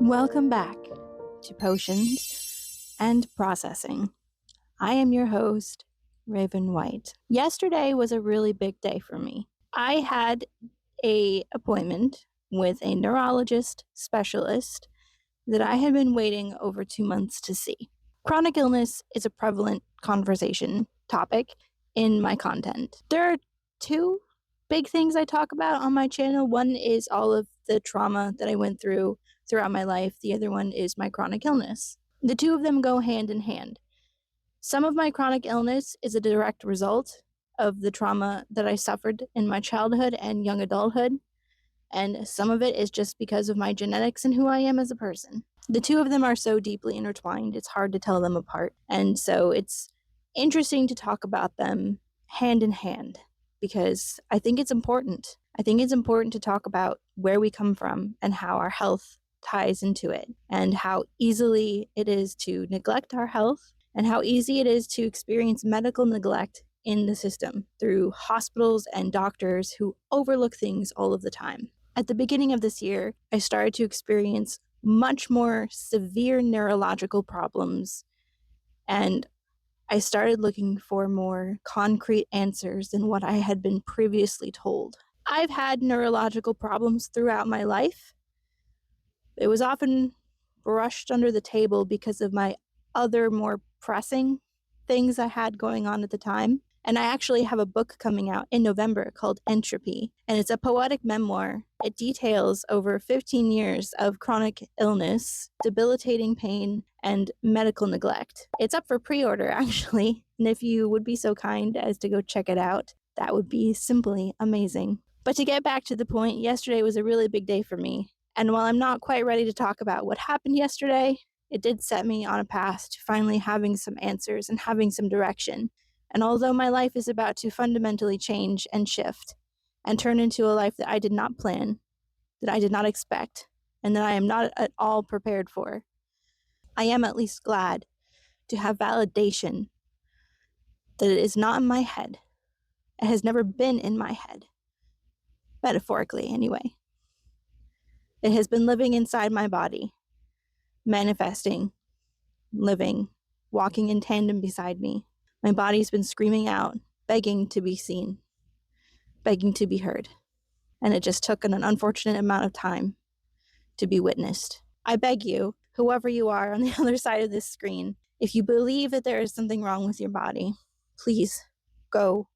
Welcome back to Potions and Processing. I am your host, Raven White. Yesterday was a really big day for me. I had an appointment with a neurologist specialist that I had been waiting over 2 months to see. Chronic illness is a prevalent conversation topic in my content. There are two big things I talk about on my channel. One is all of the trauma that I went throughout my life. The other one is my chronic illness. The two of them go hand in hand. Some of my chronic illness is a direct result of the trauma that I suffered in my childhood and young adulthood, and some of it is just because of my genetics and who I am as a person. The two of them are so deeply intertwined, it's hard to tell them apart, and so it's interesting to talk about them hand in hand, because I think it's important. I think it's important to talk about where we come from and how our health ties into it, and how easily it is to neglect our health, and how easy it is to experience medical neglect in the system through hospitals and doctors who overlook things all of the time. At the beginning of this year, I started to experience much more severe neurological problems, and I started looking for more concrete answers than what I had been previously told. I've had neurological problems throughout my life. It was often brushed under the table because of my other more pressing things I had going on at the time. And I actually have a book coming out in November called Entropy, and it's a poetic memoir. It details over 15 years of chronic illness, debilitating pain, and medical neglect. It's up for pre-order, actually, and if you would be so kind as to go check it out, that would be simply amazing. But to get back to the point, yesterday was a really big day for me, and while I'm not quite ready to talk about what happened yesterday, it did set me on a path to finally having some answers and having some direction. And although my life is about to fundamentally change and shift and turn into a life that I did not plan, that I did not expect, and that I am not at all prepared for, I am at least glad to have validation that it is not in my head. It has never been in my head. Metaphorically, anyway. It has been living inside my body, manifesting, living, walking in tandem beside me. My body's been screaming out, begging to be seen, begging to be heard. And it just took an unfortunate amount of time to be witnessed. I beg you, whoever you are on the other side of this screen, if you believe that there is something wrong with your body, please go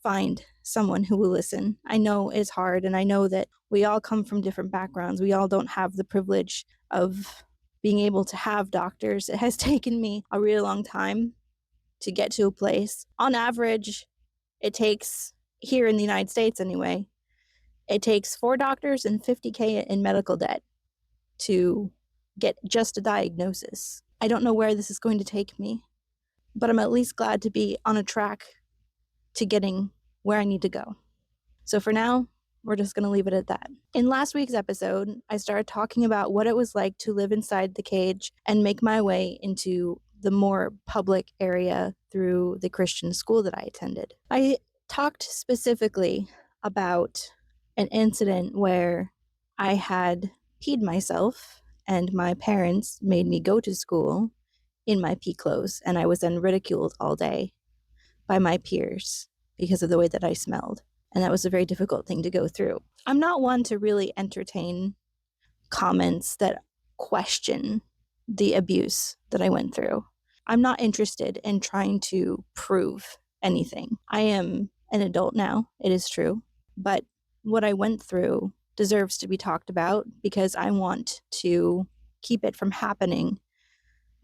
find someone who will listen. I know it's hard, and I know that we all come from different backgrounds. We all don't have the privilege of being able to have doctors. It has taken me a really long time to get to a place. On average, it takes, here in the United States anyway, it takes 4 doctors and $50,000 in medical debt to get just a diagnosis. I don't know where this is going to take me, but I'm at least glad to be on a track to getting where I need to go. So for now, we're just going to leave it at that. In last week's episode, I started talking about what it was like to live inside the cage and make my way into the more public area through the Christian school that I attended. I talked specifically about an incident where I had peed myself and my parents made me go to school in my pee clothes, and I was then ridiculed all day by my peers because of the way that I smelled. And that was a very difficult thing to go through. I'm not one to really entertain comments that question the abuse that I went through. I'm not interested in trying to prove anything. I am an adult now, it is true, but what I went through deserves to be talked about because I want to keep it from happening.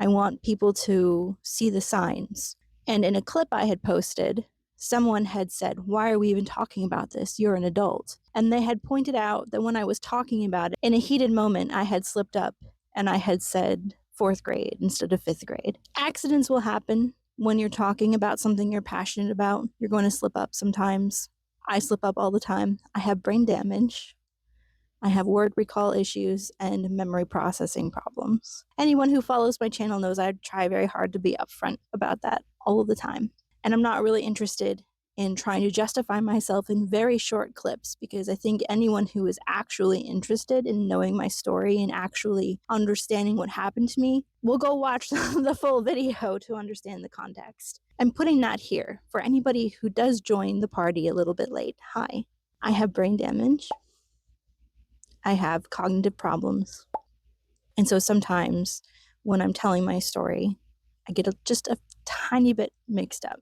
I want people to see the signs. And in a clip I had posted, someone had said, "Why are we even talking about this? You're an adult." And they had pointed out that when I was talking about it, in a heated moment, I had slipped up and I had said 4th grade instead of 5th grade. Accidents will happen when you're talking about something you're passionate about. You're going to slip up sometimes. I slip up all the time. I have brain damage. I have word recall issues and memory processing problems. Anyone who follows my channel knows I try very hard to be upfront about that all of the time. And I'm not really interested in trying to justify myself in very short clips, because I think anyone who is actually interested in knowing my story and actually understanding what happened to me will go watch the full video to understand the context. I'm putting that here for anybody who does join the party a little bit late. Hi, I have brain damage. I have cognitive problems. And so sometimes when I'm telling my story, I get just a tiny bit mixed up.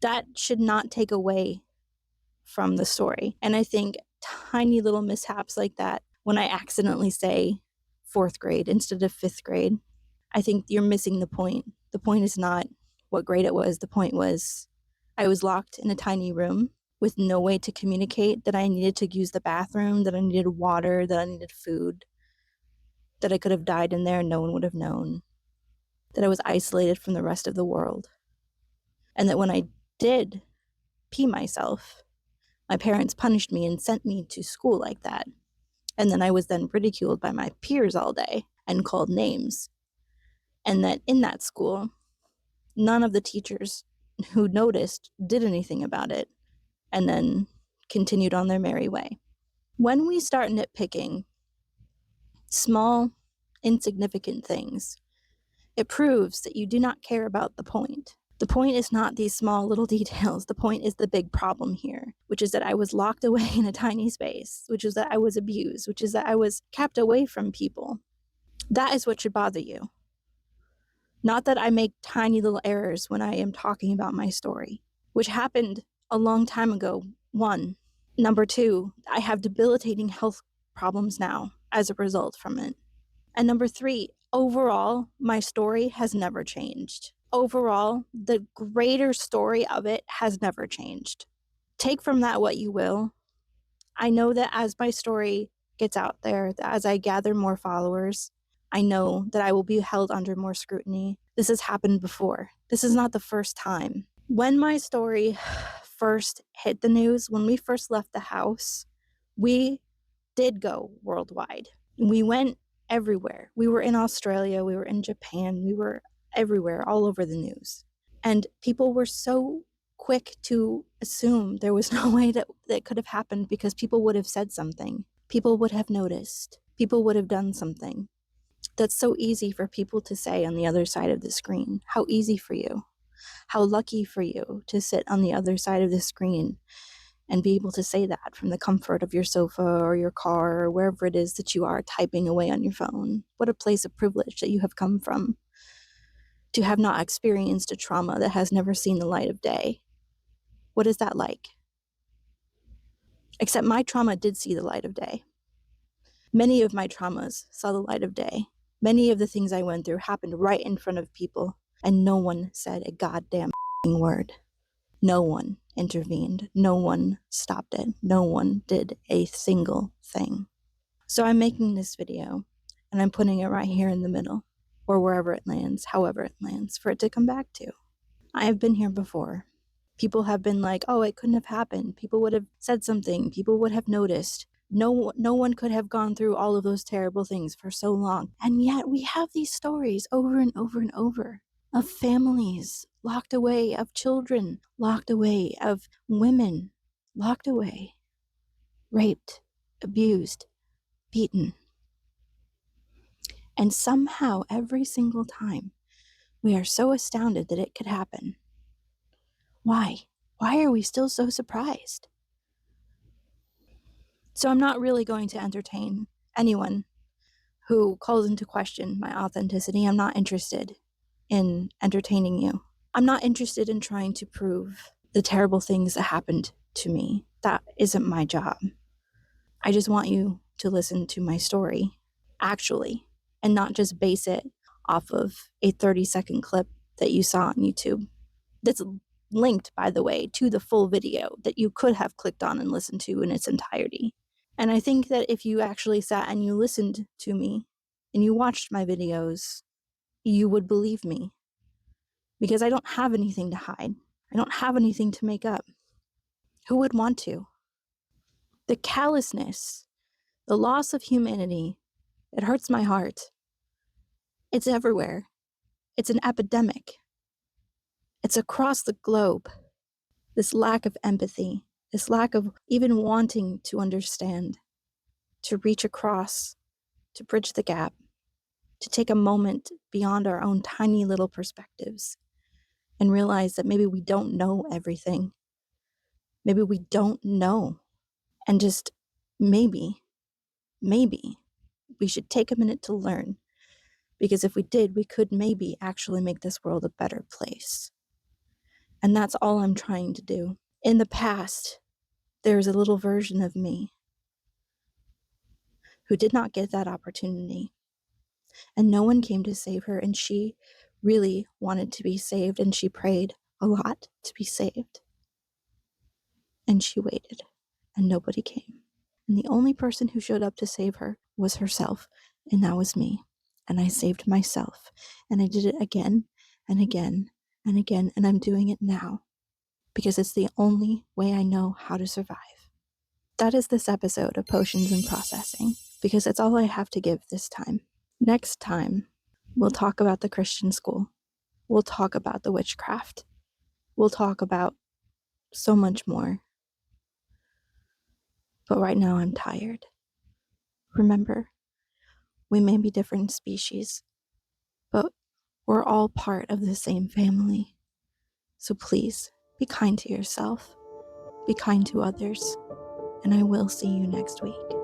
That should not take away from the story. And I think tiny little mishaps like that, when I accidentally say fourth grade instead of fifth grade, I think you're missing the point. The point is not what grade it was. The point was I was locked in a tiny room with no way to communicate that I needed to use the bathroom, that I needed water, that I needed food, that I could have died in there and no one would have known, that I was isolated from the rest of the world. And that when I did pee myself, my parents punished me and sent me to school like that. And then I was then ridiculed by my peers all day and called names. And that in that school, none of the teachers who noticed did anything about it and then continued on their merry way. When we start nitpicking small, insignificant things, it proves that you do not care about the point. The point is not these small little details. The point is the big problem here, which is that I was locked away in a tiny space, which is that I was abused, which is that I was kept away from people. That is what should bother you. Not that I make tiny little errors when I am talking about my story, which happened a long time ago, one. Number two, I have debilitating health problems now as a result from it. And number three, overall, my story has never changed. Overall, the greater story of it has never changed. Take from that what you will. I know that as my story gets out there, that as I gather more followers, I know that I will be held under more scrutiny. This has happened before. This is not the first time. When my story first hit the news, when we first left the house, we did go worldwide. We went everywhere. We were in Australia, we were in Japan, we were everywhere, all over the news. And people were so quick to assume there was no way that could have happened because people would have said something. People would have noticed. People would have done something. That's so easy for people to say on the other side of the screen. How easy for you. How lucky for you to sit on the other side of the screen and be able to say that from the comfort of your sofa or your car or wherever it is that you are typing away on your phone. What a place of privilege that you have come from, to have not experienced a trauma that has never seen the light of day. What is that like? Except my trauma did see the light of day. Many of my traumas saw the light of day. Many of the things I went through happened right in front of people, and no one said a goddamn word. No one intervened. No one stopped it. No one did a single thing. So I'm making this video and I'm putting it right here in the middle, or wherever it lands, however it lands, for it to come back to. I have been here before. People have been like, oh, it couldn't have happened. People would have said something. People would have noticed. No one could have gone through all of those terrible things for so long. And yet we have these stories over and over and over of families locked away, of children locked away, of women locked away, raped, abused, beaten. And somehow, every single time, we are so astounded that it could happen. Why? Why are we still so surprised? So I'm not really going to entertain anyone who calls into question my authenticity. I'm not interested in entertaining you. I'm not interested in trying to prove the terrible things that happened to me. That isn't my job. I just want you to listen to my story, actually, and not just base it off of a 30-second clip that you saw on YouTube. That's linked, by the way, to the full video that you could have clicked on and listened to in its entirety. And I think that if you actually sat and you listened to me and you watched my videos, you would believe me. Because I don't have anything to hide. I don't have anything to make up. Who would want to? The callousness, the loss of humanity, it hurts my heart. It's everywhere. It's an epidemic. It's across the globe. this lack of empathy, this lack of even wanting to understand, to reach across, to bridge the gap, to take a moment beyond our own tiny little perspectives and realize that maybe we don't know everything. Maybe we don't know. And just maybe we should take a minute to learn. Because if we did, we could maybe actually make this world a better place. And that's all I'm trying to do. In the past, there was a little version of me who did not get that opportunity. And no one came to save her. And she really wanted to be saved. And she prayed a lot to be saved. And she waited. And nobody came. And the only person who showed up to save her was herself. And that was me. And I saved myself. And I did it again and again and again. And I'm doing it now because it's the only way I know how to survive. That is this episode of Potions and Processing, because it's all I have to give this time. Next time, we'll talk about the Christian school. We'll talk about the witchcraft. We'll talk about so much more. But right now, I'm tired. Remember, we may be different species, but we're all part of the same family. So please, be kind to yourself, be kind to others, and I will see you next week.